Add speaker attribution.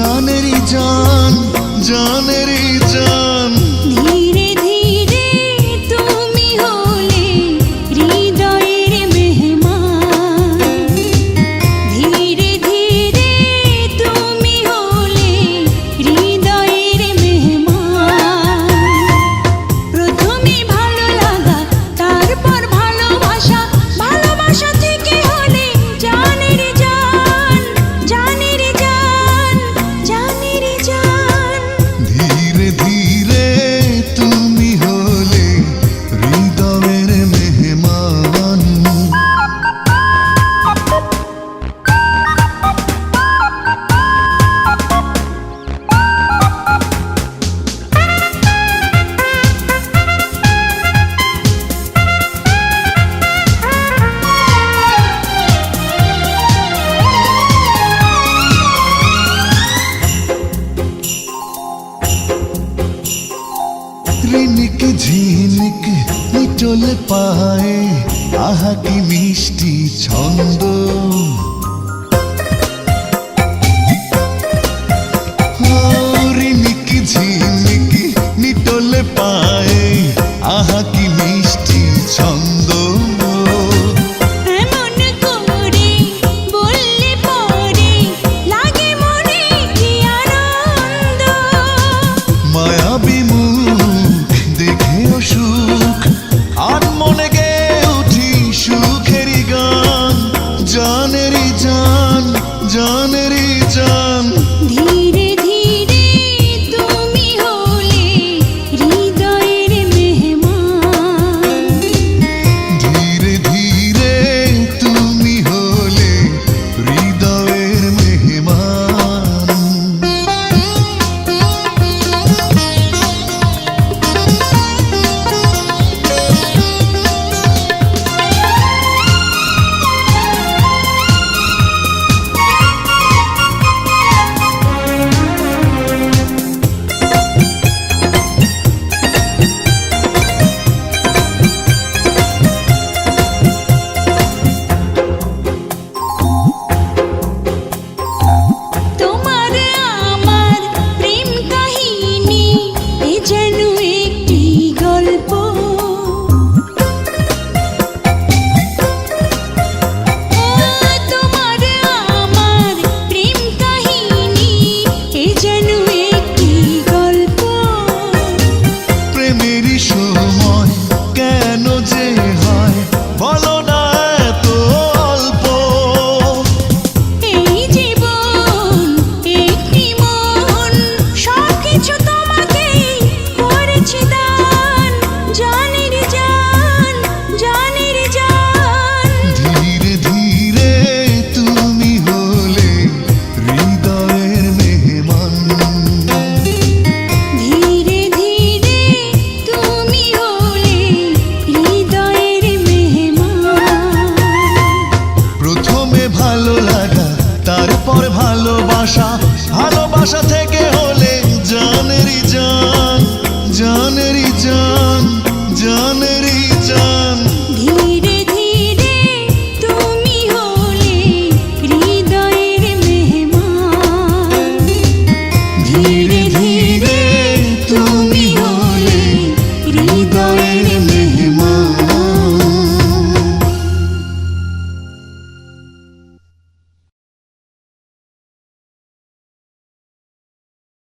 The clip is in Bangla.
Speaker 1: জানেরই জান, জানেরই জান।
Speaker 2: ধীরে ধীরে তুমি হলে হৃদয়ের মেহমান, ধীরে ধীরে তুমি হলে হৃদয়ের মেহমান। প্রথমে ভালো লাগা, তারপর ভালোবাসা, ভালোবাসা থেকে হলে জানের জান, জানের জান, জানের জান।
Speaker 1: ধীরে ধীরে তুমি হলে হৃদয়ের মেহমান। রিনিক ঝিনিক নিটোলে পায়ে, আহা কি মিষ্টি ছন্দ। রিনিক ঝিনিক নিটোলে পায়ে, আহা কি মিষ্টি ছন্দ।
Speaker 2: এমন করে বললে পরে লাগে মনে কি আনন্দ।
Speaker 1: মায়াবী মুখ দেখেও সুখ, আর মনে গে উঠি সুখেরই গান। জানেরই জান, জানেরই জান।
Speaker 2: ধীরে ধীরে তুমি হলে হৃদয়ের মেহমান,
Speaker 1: ধীরে ধীরে তুমি হলে হৃদয়ের মেহমান।
Speaker 2: তোমার আমার প্রেম কাহিনী এ যেন একটি গল্প। তোমার আমার প্রেম কাহিনী এ যেন একটি গল্প।
Speaker 1: প্রেমেরই সময় কেন যে হয় বলো না এত অল্প।
Speaker 2: এই জীবন একটি মন, সবকিছু তোমাকেই করেছি দান। জানের জান, জানের জান।
Speaker 1: ধীরে ধীরে তুমি হলে হৃদয়ের মেহমান।
Speaker 2: ধীরে ধীরে তুমি হলে হৃদয়ের মেহমান।
Speaker 1: প্রথমে ভালো লাগা, তারপর ভালোবাসা, ভালোবাসা থেকে হলে জানেরই জান।